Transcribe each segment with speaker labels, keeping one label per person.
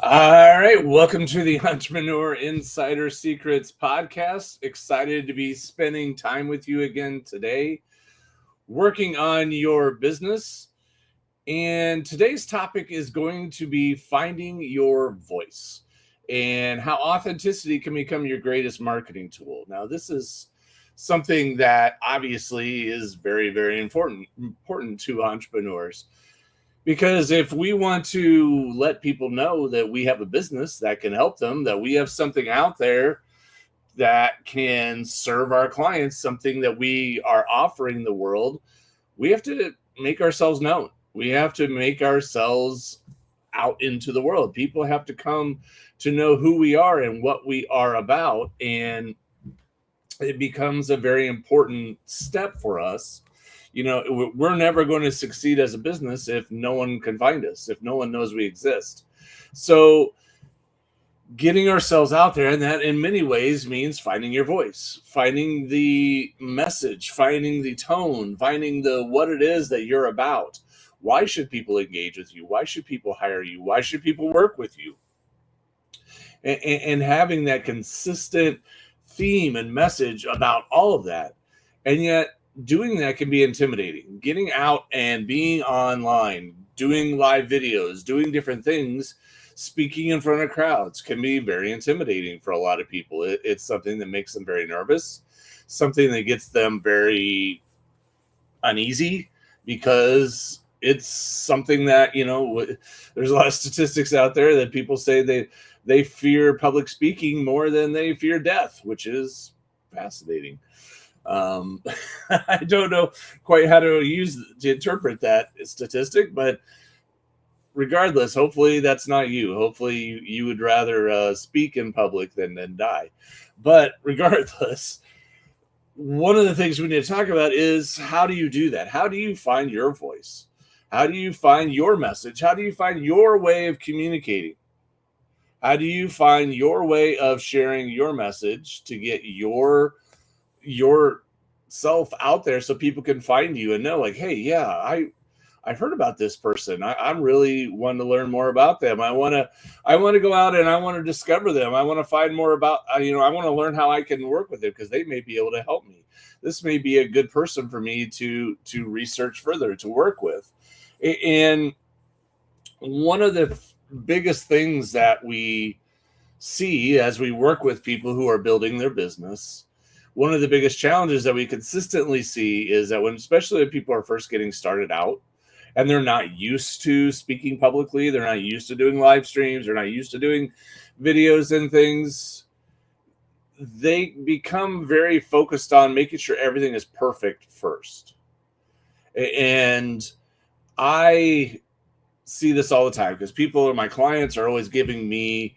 Speaker 1: All right, welcome to the Entrepreneur Insider Secrets podcast. Excited to be spending time with you again today, working on your business. And today's topic is going to be finding your voice and how authenticity can become your greatest marketing tool. Now, this is something that obviously is very, very important to entrepreneurs. Because if we want to let people know that we have a business that can help them, that we have something out there that can serve our clients, something that we are offering the world, we have to make ourselves known. We have to make ourselves out into the world. People have to come to know who we are and what we are about. And it becomes a very important step for us. We're never going to succeed as a business if no one can find us, if no one knows we exist. So getting ourselves out there, and that in many ways means finding your voice, finding the message, finding the tone, finding the what it is that you're about. Why should people engage with you? Why should people hire you? Why should people work with you? And having that consistent theme and message about all of that. And yet doing that can be intimidating. Getting out and being online, doing live videos, doing different things, speaking in front of crowds can be very intimidating for a lot of people. It's something that makes them very nervous, something that gets them very uneasy, because it's something that, there's a lot of statistics out there that people say they fear public speaking more than they fear death, which is fascinating. I don't know quite how to interpret that statistic, but regardless, hopefully that's not you. Hopefully you would rather speak in public than die. But regardless, one of the things we need to talk about is, how do you do that? How do you find your voice? How do you find your message? How do you find your way of communicating? How do you find your way of sharing your message to get your self out there so people can find you and know, like, hey, yeah, I heard about this person. I'm really wanting to learn more about them. I want to go out and I want to discover them. I want to find more about, I want to learn how I can work with them because they may be able to help me. This may be a good person for me to research further, to work with. And one of the biggest things that we see as we work with people who are building their business, one of the biggest challenges that we consistently see is that especially when people are first getting started out and they're not used to speaking publicly, they're not used to doing live streams, they're not used to doing videos and things, they become very focused on making sure everything is perfect first. And I see this all the time because my clients are always giving me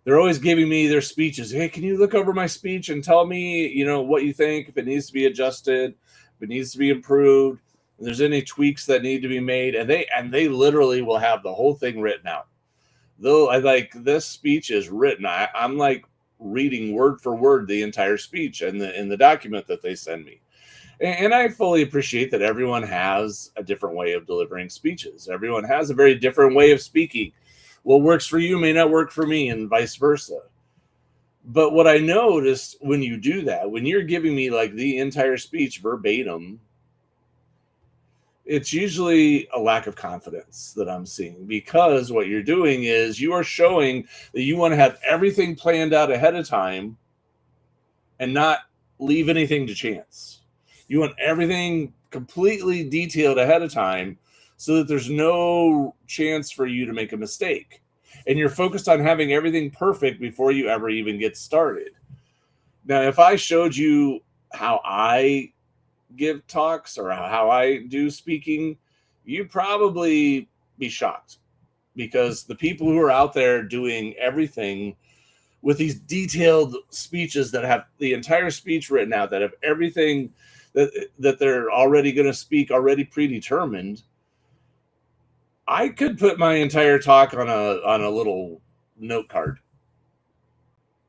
Speaker 1: their speeches. Hey, can you look over my speech and tell me, what you think, if it needs to be adjusted, if it needs to be improved, if there's any tweaks that need to be made. And they literally will have the whole thing written out. Though this speech is written, I'm like reading word for word the entire speech in the document that they send me. And I fully appreciate that everyone has a different way of delivering speeches. Everyone has a very different way of speaking. What works for you may not work for me, and vice versa. But what I noticed when you do that, when you're giving me like the entire speech verbatim, it's usually a lack of confidence that I'm seeing, because what you're doing is you are showing that you want to have everything planned out ahead of time and not leave anything to chance. You want everything completely detailed ahead of time so that there's no chance for you to make a mistake. And you're focused on having everything perfect before you ever even get started. Now, if I showed you how I give talks or how I do speaking, you'd probably be shocked, because the people who are out there doing everything with these detailed speeches that have the entire speech written out, that have everything that they're already going to speak already predetermined, I could put my entire talk on a little note card.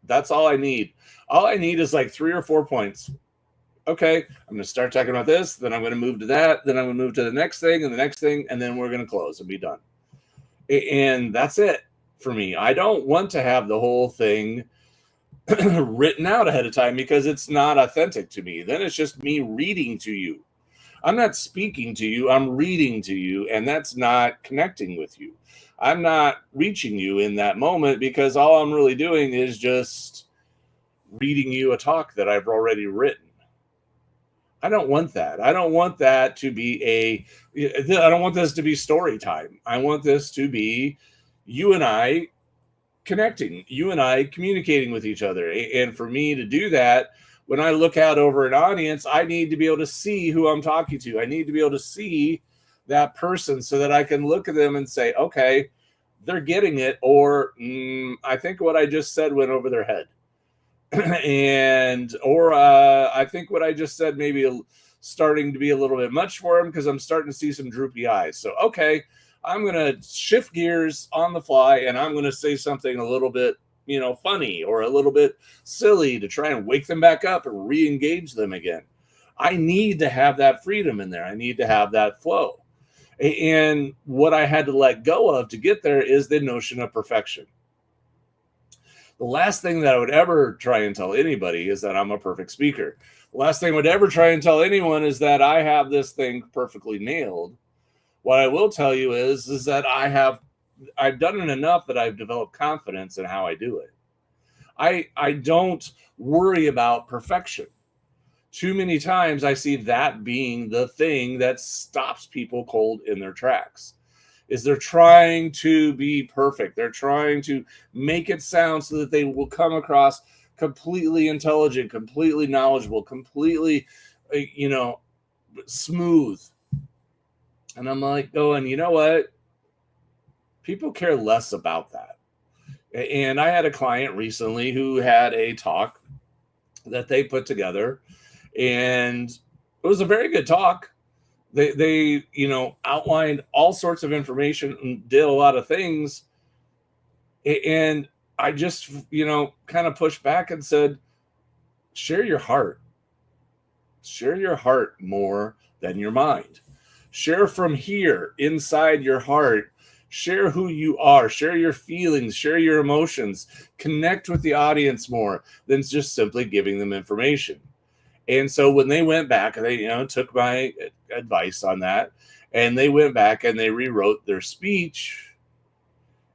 Speaker 1: That's all I need. All I need is like 3 or 4 points. Okay, I'm going to start talking about this, then I'm going to move to that, then I'm going to move to the next thing and the next thing, and then we're going to close and be done. And that's it. for me. I don't want to have the whole thing written out ahead of time because it's not authentic to me. Then it's just me reading to you. I'm not speaking to you, I'm reading to you, and that's not connecting with you. I'm not reaching you in that moment because all I'm really doing is just reading you a talk that I've already written. I don't want that. I don't want that to be I don't want this to be story time. I want this to be you and I connecting, you and I communicating with each other. And for me to do that, when I look out over an audience, I need to be able to see who I'm talking to. I need to be able to see that person so that I can look at them and say, okay, they're getting it, or I think what I just said went over their head. I think what I just said maybe starting to be a little bit much for them because I'm starting to see some droopy eyes. So, okay, I'm going to shift gears on the fly and I'm going to say something a little bit, funny or a little bit silly to try and wake them back up and re-engage them again. I need to have that freedom in there. I need to have that flow. And what I had to let go of to get there is the notion of perfection. The last thing that I would ever try and tell anybody is that I'm a perfect speaker. The last thing I would ever try and tell anyone is that I have this thing perfectly nailed. What I will tell you is that I've done it enough that I've developed confidence in how I do it. I don't worry about perfection. Too many times I see that being the thing that stops people cold in their tracks. Is they're trying to be perfect. They're trying to make it sound so that they will come across completely intelligent, completely knowledgeable, completely, smooth. And I'm like going, you know what? People care less about that. And I had a client recently who had a talk that they put together, and it was a very good talk. They outlined all sorts of information and did a lot of things. And I just, kind of pushed back and said, share your heart. Share your heart more than your mind. Share from here, inside your heart. Share who you are. Share your feelings. Share your emotions. Connect with the audience more than just simply giving them information. And so when they went back, they took my advice on that, and they went back and they rewrote their speech,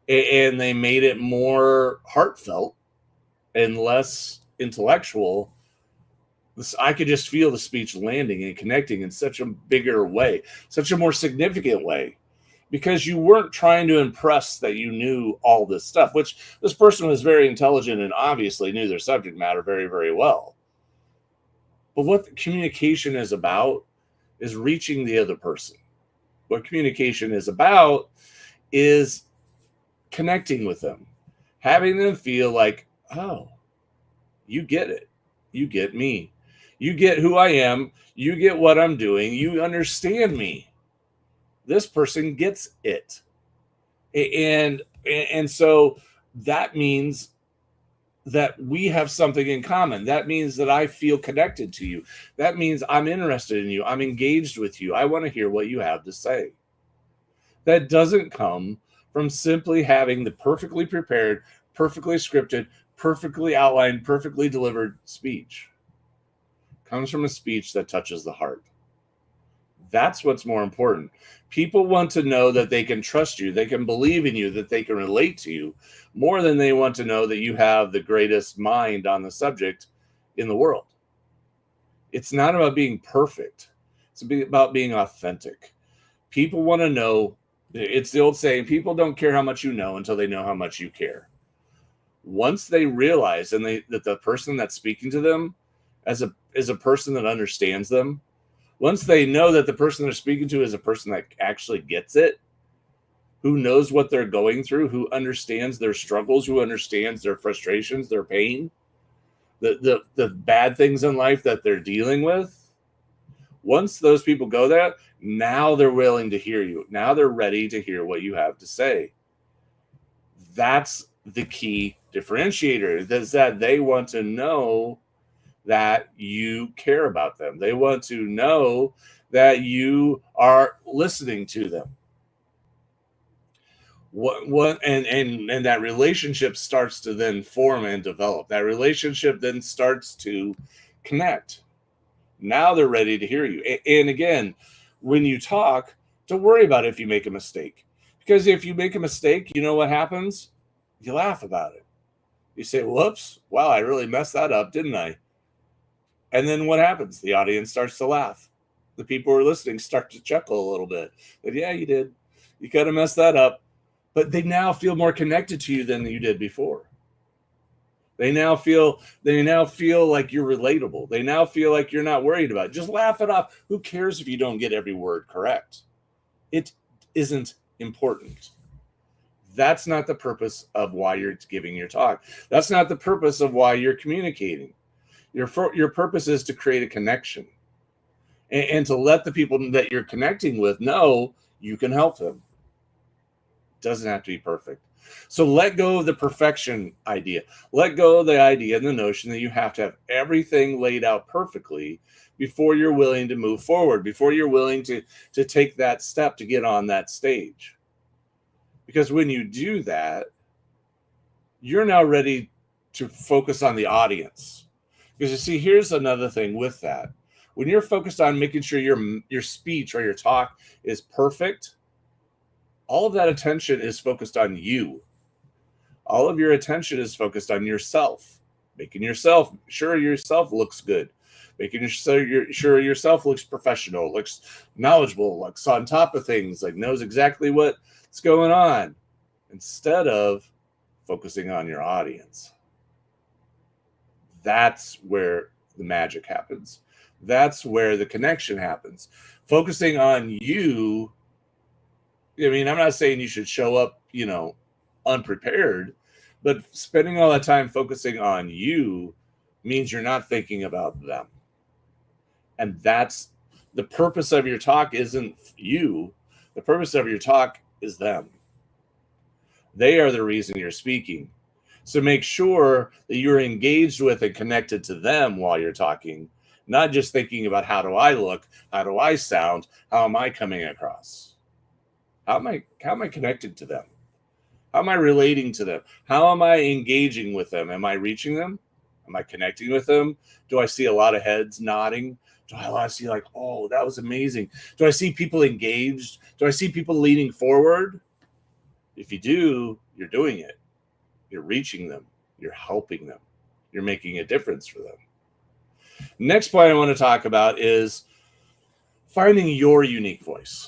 Speaker 1: and they made it more heartfelt and less intellectual. I could just feel the speech landing and connecting in such a bigger way, such a more significant way, because you weren't trying to impress that you knew all this stuff, which this person was very intelligent and obviously knew their subject matter very, very well. But what communication is about is reaching the other person. What communication is about is connecting with them, having them feel like, oh, you get it. You get me. You get who I am. You get what I'm doing. You understand me. This person gets it. And so that means that we have something in common. That means that I feel connected to you. That means I'm interested in you. I'm engaged with you. I want to hear what you have to say. That doesn't come from simply having the perfectly prepared, perfectly scripted, perfectly outlined, perfectly delivered speech. It comes from a speech that touches the heart. That's what's more important. People want to know that they can trust you, they can believe in you, that they can relate to you, more than they want to know that you have the greatest mind on the subject in the world. It's not about being perfect. It's about being authentic. People want to know, it's the old saying, people don't care how much you know until they know how much you care. Once they realize that the person that's speaking to them is a person that understands them, once they know that the person they're speaking to is a person that actually gets it, who knows what they're going through, who understands their struggles, who understands their frustrations, their pain, the bad things in life that they're dealing with, once those people go there, now they're willing to hear you. Now they're ready to hear what you have to say. That's the key differentiator, is that they want to know that you care about them. They want to know that you are listening to them. What and that relationship starts to then form and develop. That relationship then starts to connect. Now they're ready to hear you. And again, when you talk, don't worry about if you make a mistake. Because if you make a mistake, you know what happens? You laugh about it. You say, whoops, wow, I really messed that up, didn't I? And then what happens? The audience starts to laugh. The people who are listening start to chuckle a little bit. But yeah, you did. You kind of messed that up. But they now feel more connected to you than you did before. They now feel like you're relatable. They now feel like you're not worried about it. Just laugh it off. Who cares if you don't get every word correct? It isn't important. That's not the purpose of why you're giving your talk. That's not the purpose of why you're communicating. Your purpose is to create a connection and to let the people that you're connecting with know you can help them. It doesn't have to be perfect. So let go of the perfection idea. Let go of the idea and the notion that you have to have everything laid out perfectly before you're willing to move forward, before you're willing to take that step to get on that stage. Because when you do that, you're now ready to focus on the audience. Because you see, here's another thing with that. When you're focused on making sure your speech or your talk is perfect, all of that attention is focused on you. All of your attention is focused on yourself, making sure yourself looks good, making sure yourself looks professional, looks knowledgeable, looks on top of things, like knows exactly what's going on, instead of focusing on your audience. That's where the magic happens. That's where the connection happens. Focusing on you. I mean, I'm not saying you should show up, unprepared, but spending all that time focusing on you means you're not thinking about them. And that's the purpose of your talk. Isn't you. The purpose of your talk is them. They are the reason you're speaking. So make sure that you're engaged with and connected to them while you're talking, not just thinking about how do I look, how do I sound, how am I coming across? How am I connected to them? How am I relating to them? How am I engaging with them? Am I reaching them? Am I connecting with them? Do I see a lot of heads nodding? Do I see like, oh, that was amazing? Do I see people engaged? Do I see people leaning forward? If you do, you're doing it. You're reaching them. You're helping them. You're making a difference for them. Next point I want to talk about is finding your unique voice.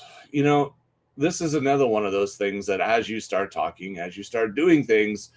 Speaker 1: This is another one of those things that as you start talking, as you start doing things,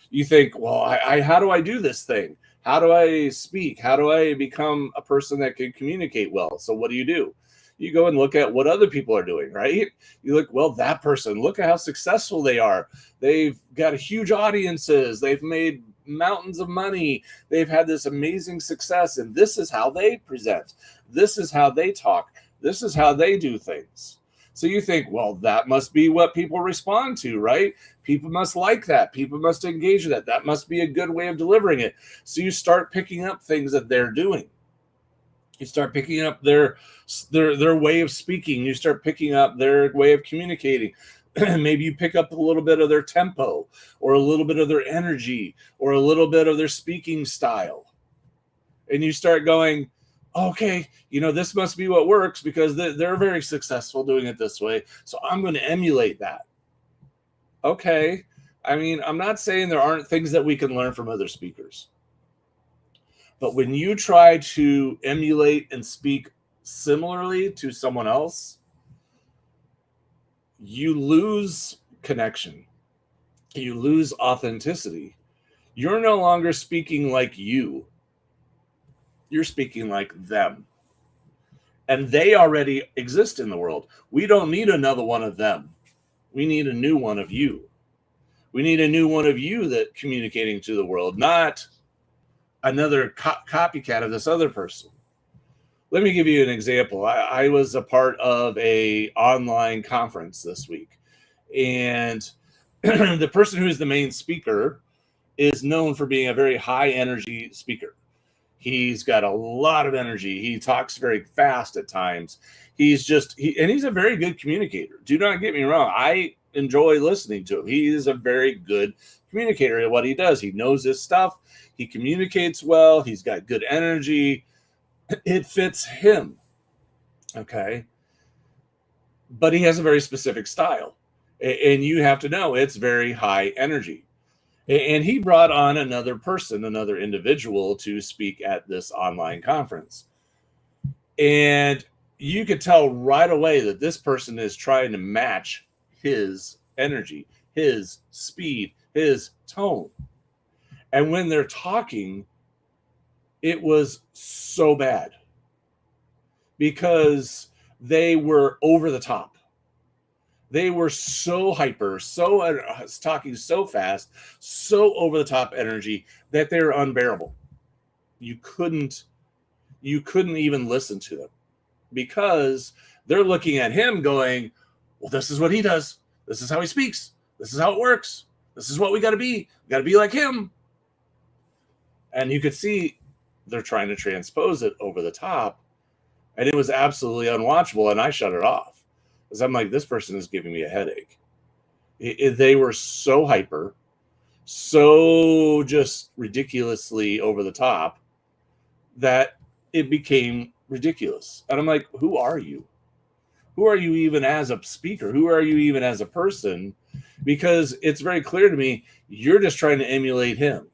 Speaker 1: you think, well, how do I do this thing? How do I speak? How do I become a person that can communicate well? So what do? You go and look at what other people are doing, right? You look, well, that person, look at how successful they are. They've got huge audiences. They've made mountains of money. They've had this amazing success. And this is how they present. This is how they talk. This is how they do things. So you think, well, that must be what people respond to, right? People must like that. People must engage with that. That must be a good way of delivering it. So you start picking up things that they're doing. You start picking up their way of speaking. You start picking up their way of communicating. Maybe you pick up a little bit of their tempo, or a little bit of their energy, or a little bit of their speaking style. And you start going, okay, this must be what works because they're very successful doing it this way. So I'm going to emulate that. Okay. I mean, I'm not saying there aren't things that we can learn from other speakers. But when you try to emulate and speak similarly to someone else, you lose connection. You lose authenticity. You're no longer speaking like you. You're speaking like them. And they already exist in the world. We don't need another one of them. We need a new one of you. We need a new one of you that communicating to the world, not another copycat of this other person. Let me give you an example. I was a part of a online conference this week, and the person who's the main speaker is known for being a very high energy speaker. He's got a lot of energy. He talks very fast at times. He's a very good communicator. Do not get me wrong. I enjoy listening to him. He is a very good communicator at what he does. He knows his stuff. He communicates well. He's got good energy. It fits him. Okay. But he has a very specific style. And you have to know it's very high energy. And he brought on another person, another individual to speak at this online conference. And you could tell right away that this person is trying to match his energy, his speed, his tone. And when they're talking, it was so bad because they were over the top. They were so hyper, so talking so fast, so over the top energy that they're unbearable. You couldn't even listen to them because they're looking at him going, well, this is what he does. This is how he speaks. This is how it works. This is what we got to be. We got to be like him. And you could see they're trying to transpose it over the top. And it was absolutely unwatchable. And I shut it off because I'm like, this person is giving me a headache. They were so hyper, so just ridiculously over the top that it became ridiculous. And I'm like, who are you? Who are you even as a speaker? Who are you even as a person? Because it's very clear to me, you're just trying to emulate him.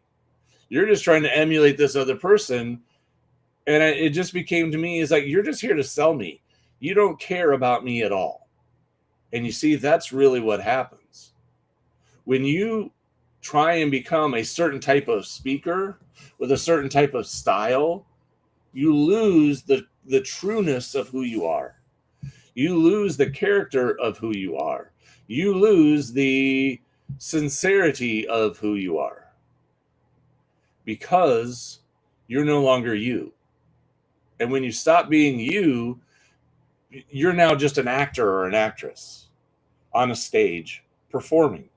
Speaker 1: You're just trying to emulate this other person. And it just became to me, is like, you're just here to sell me. You don't care about me at all. And you see, that's really what happens. When you try and become a certain type of speaker with a certain type of style, you lose the trueness of who you are. You lose the character of who you are. You lose the sincerity of who you are because you're no longer you. And when you stop being you, you're now just an actor or an actress on a stage performing.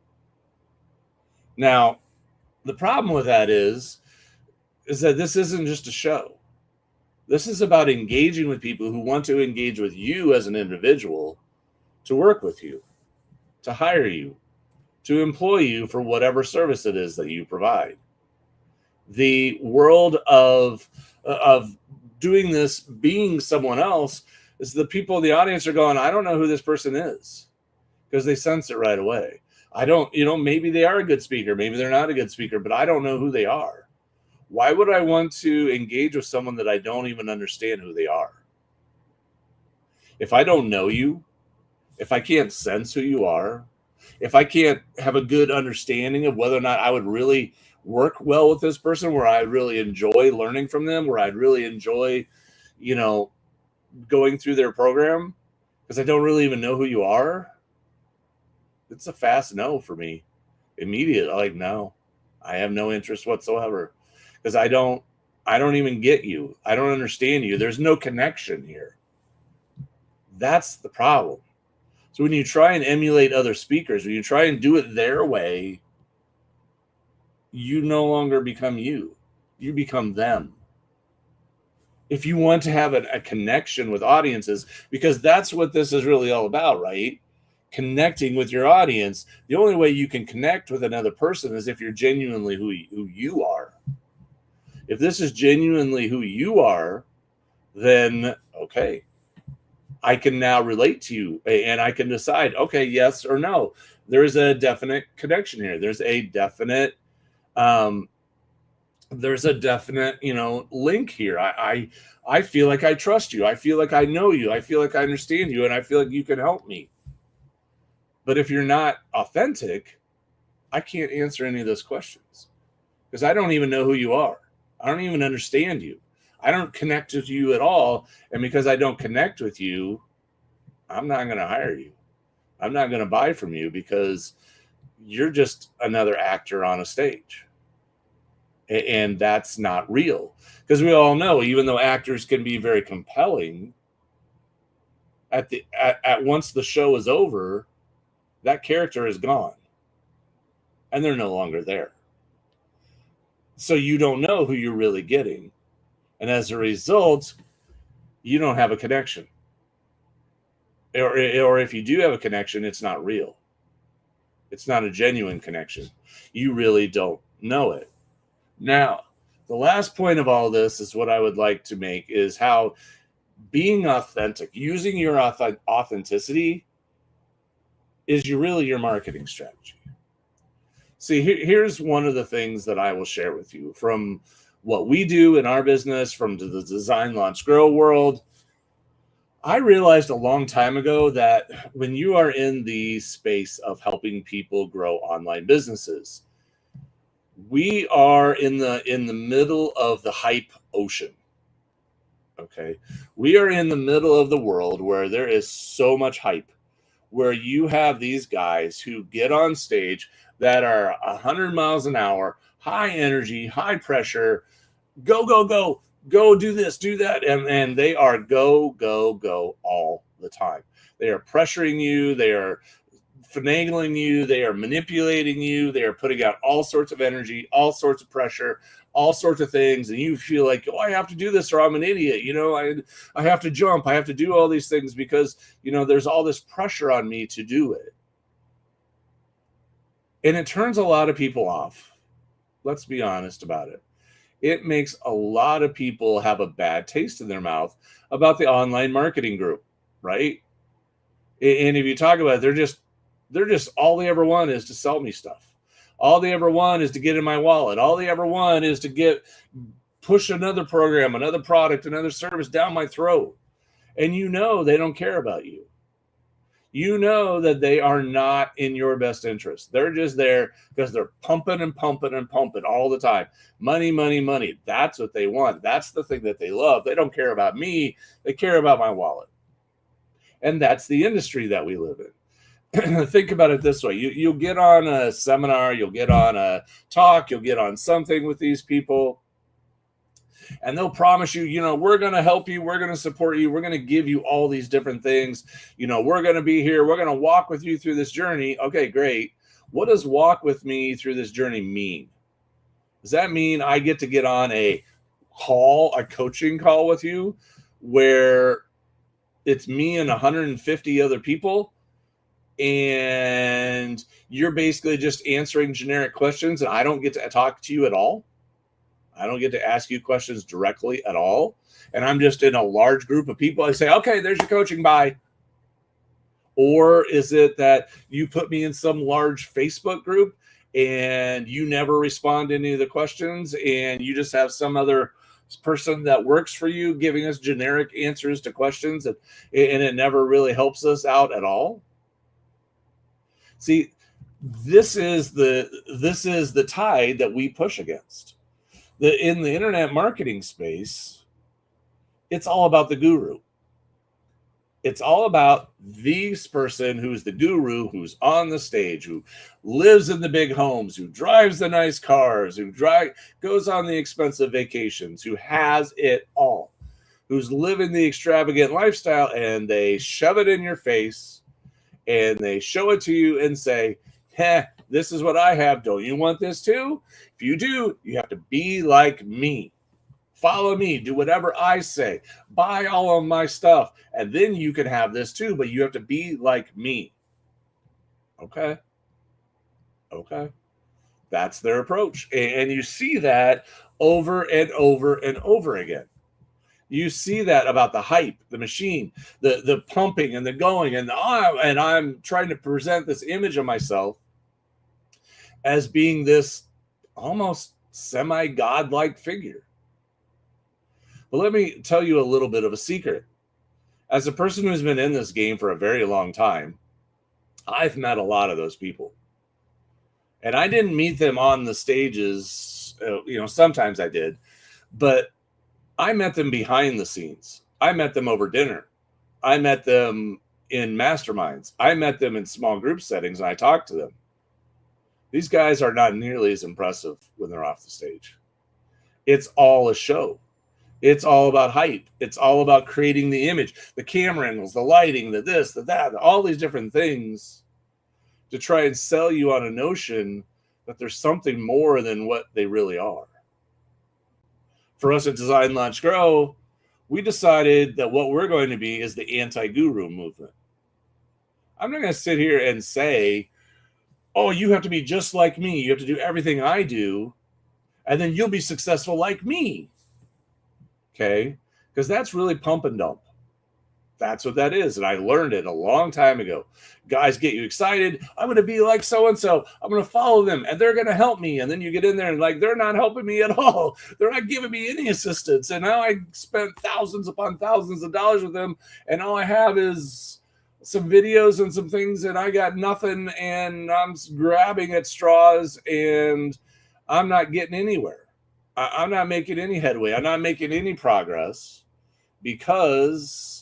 Speaker 1: Now, the problem with that is that this isn't just a show. This is about engaging with people who want to engage with you as an individual, to work with you, to hire you, to employ you for whatever service it is that you provide. The world of doing this, being someone else, is the people in the audience are going, I don't know who this person is, because they sense it right away. I don't, maybe they are a good speaker, maybe they're not a good speaker, but I don't know who they are. Why would I want to engage with someone that I don't even understand who they are? If I don't know you, if I can't sense who you are, if I can't have a good understanding of whether or not I would really work well with this person, where I really enjoy learning from them, where I'd really enjoy, going through their program, because I don't really even know who you are, it's a fast no for me. Immediate, like, no, I have no interest whatsoever. Because I don't even get you. I don't understand you. There's no connection here. That's the problem. So when you try and emulate other speakers, when you try and do it their way, you no longer become you. You become them. If you want to have a connection with audiences, because that's what this is really all about, right? Connecting with your audience. The only way you can connect with another person is if you're genuinely who you are. If this is genuinely who you are, then, okay, I can now relate to you and I can decide, okay, yes or no. There's a definite connection here. There's a definite, link here. I feel like I trust you. I feel like I know you. I feel like I understand you, and I feel like you can help me. But if you're not authentic, I can't answer any of those questions because I don't even know who you are. I don't even understand you. I don't connect with you at all. And because I don't connect with you, I'm not going to hire you. I'm not going to buy from you because you're just another actor on a stage. And that's not real. Because we all know, even though actors can be very compelling, at once the show is over, that character is gone. And they're no longer there. So you don't know who you're really getting. And as a result, you don't have a connection. Or if you do have a connection, it's not real. It's not a genuine connection. You really don't know it. Now, the last point of all this is what I would like to make is how being authentic, using your authenticity is really your marketing strategy. See, here's one of the things that I will share with you from what we do in our business, from the design, launch, grow world. I realized a long time ago that when you are in the space of helping people grow online businesses, we are in the middle of the hype ocean. Okay. We are in the middle of the world where there is so much hype, where you have these guys who get on stage that are 100 miles an hour, high energy, high pressure, go, go, go, go, do this, do that. And they are go, go, go all the time. They are pressuring you. They are finagling you. They are manipulating you. They are putting out all sorts of energy, all sorts of pressure, all sorts of things. And you feel like, oh, I have to do this or I'm an idiot. I have to jump. I have to do all these things because, there's all this pressure on me to do it. And it turns a lot of people off. Let's be honest about it. It makes a lot of people have a bad taste in their mouth about the online marketing group, right? And if you talk about it, they're just all they ever want is to sell me stuff. All they ever want is to get in my wallet. All they ever want is to push another program, another product, another service down my throat. And they don't care about you. You know that they are not in your best interest. They're just there because they're pumping and pumping and pumping all the time. Money, money, money. That's what they want. That's the thing that they love. They don't care about me. They care about my wallet. And that's the industry that we live in. Think about it this way. You'll get on a seminar, you'll get on a talk, you'll get on something with these people, and they'll promise you, we're going to help you, we're going to support you, we're going to give you all these different things. We're going to be here, we're going to walk with you through this journey. Okay, great. What does walk with me through this journey mean? Does that mean I get to get on a coaching call with you where it's me and 150 other people? And you're basically just answering generic questions and I don't get to talk to you at all. I don't get to ask you questions directly at all. And I'm just in a large group of people. I say, okay, there's your coaching, bye. Or is it that you put me in some large Facebook group and you never respond to any of the questions and you just have some other person that works for you giving us generic answers to questions and it never really helps us out at all? See, this is the tide that we push against. In the internet marketing space, it's all about the guru. It's all about this person who's the guru, who's on the stage, who lives in the big homes, who drives the nice cars, who goes on the expensive vacations, who has it all, who's living the extravagant lifestyle, and they shove it in your face. And they show it to you and say, this is what I have. Don't you want this too? If you do, you have to be like me. Follow me. Do whatever I say. Buy all of my stuff. And then you can have this too, but you have to be like me. Okay. That's their approach. And you see that over and over and over again. You see that about the hype, the machine, the pumping and the going, and I'm trying to present this image of myself as being this almost semi-godlike figure. But let me tell you a little bit of a secret. As a person who's been in this game for a very long time, I've met a lot of those people. And I didn't meet them on the stages, sometimes I did, but I met them behind the scenes. I met them over dinner. I met them in masterminds. I met them in small group settings, and I talked to them. These guys are not nearly as impressive when they're off the stage. It's all a show. It's all about hype. It's all about creating the image, the camera angles, the lighting, the this, the that, all these different things to try and sell you on a notion that there's something more than what they really are. For us at Design, Launch, Grow, we decided that what we're going to be is the anti-guru movement. I'm not going to sit here and say Oh, you have to be just like me. You have to do everything I do, and then you'll be successful like me. Okay? Because that's really pump and dump. That's what that is. And I learned it a long time ago. Guys get you excited. I'm going to be like so-and-so. I'm going to follow them and they're going to help me. And then you get in there and like, they're not helping me at all. They're not giving me any assistance. And now I spent thousands upon thousands of dollars with them. And all I have is some videos and some things and I got nothing. And I'm grabbing at straws and I'm not getting anywhere. I'm not making any headway. I'm not making any progress because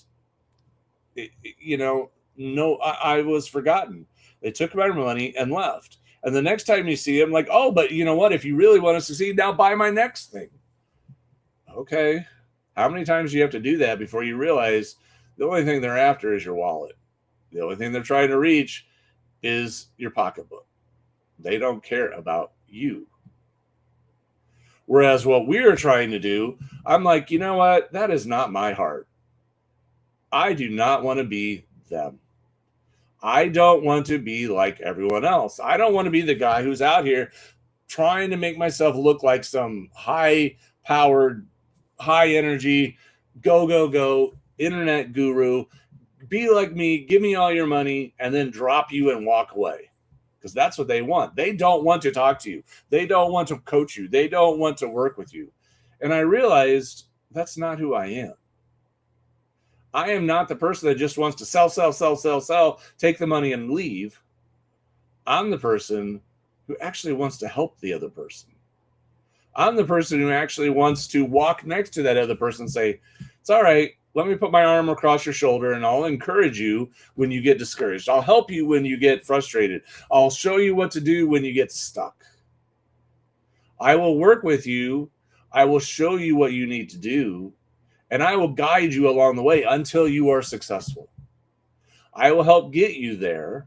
Speaker 1: I was forgotten. They took my money and left. And the next time you see them, like, oh, but you know what? If you really want to succeed, now buy my next thing. Okay. How many times do you have to do that before you realize the only thing they're after is your wallet? The only thing they're trying to reach is your pocketbook. They don't care about you. Whereas what we're trying to do, I'm like, you know what? That is not my heart. I do not want to be them. I don't want to be like everyone else. I don't want to be the guy who's out here trying to make myself look like some high-powered, high-energy, go, internet guru. Be like me, give me all your money, and then drop you and walk away. Because that's what they want. They don't want to talk to you. They don't want to coach you. They don't want to work with you. And I realized that's not who I am. I am not the person that just wants to sell, take the money and leave. I'm the person who actually wants to help the other person. I'm the person who actually wants to walk next to that other person and say, it's all right. Let me put my arm across your shoulder and I'll encourage you when you get discouraged. I'll help you when you get frustrated. I'll show you what to do when you get stuck. I will work with you. I will show you what you need to do. And I will guide you along the way until you are successful. I will help get you there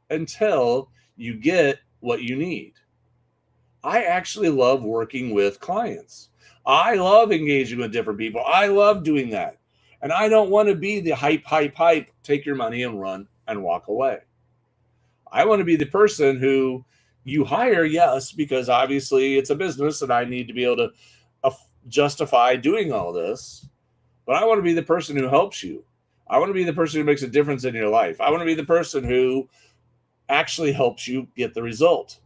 Speaker 1: until you get what you need. I actually love working with clients. I love engaging with different people. I love doing that. And I don't want to be the hype, take your money and run and walk away. I want to be the person who you hire, yes, because obviously it's a business and I need to be able to justify doing all this. But I want to be the person who helps you. I want to be the person who makes a difference in your life. I want to be the person who actually helps you get the result.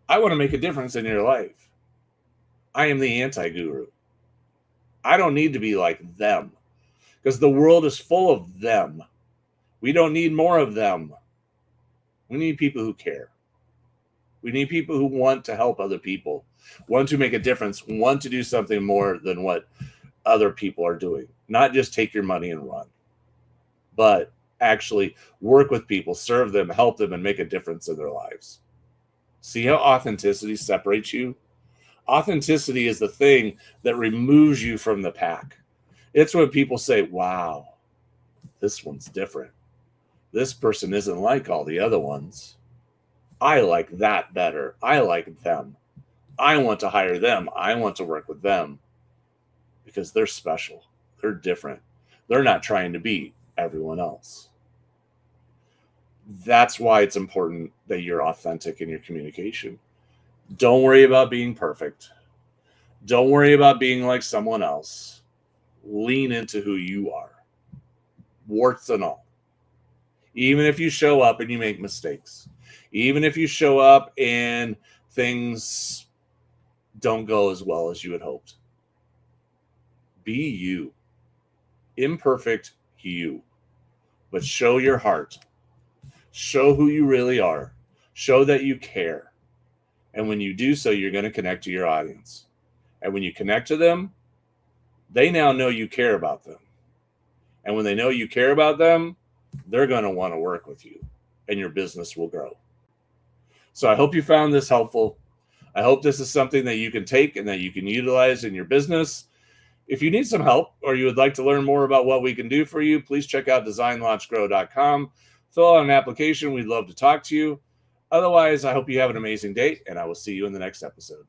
Speaker 1: I want to make a difference in your life. I am the anti-guru. I don't need to be like them because the world is full of them. We don't need more of them. We need people who care. We need people who want to help other people, want to make a difference, want to do something more than what other people are doing. Not just take your money and run, but actually work with people, serve them, help them, and make a difference in their lives. See how authenticity separates you? Authenticity is the thing that removes you from the pack. It's when people say, wow, this one's different. This person isn't like all the other ones. I like that better. I like them. I want to hire them. I want to work with them because they're special. They're different. They're not trying to be everyone else. That's why it's important that you're authentic in your communication. Don't worry about being perfect. Don't worry about being like someone else. Lean into who you are, warts and all. Even if you show up and you make mistakes, even if you show up and things don't go as well as you had hoped, be you. Imperfect you. But show your heart. Show who you really are. Show that you care. And when you do so, you're going to connect to your audience. And when you connect to them, they now know you care about them. And when they know you care about them, they're going to want to work with you and your business will grow. So I hope you found this helpful. I hope this is something that you can take and that you can utilize in your business. If you need some help or you would like to learn more about what we can do for you, please check out designlaunchgrow.com. Fill out an application. We'd love to talk to you. Otherwise, I hope you have an amazing day, and I will see you in the next episode.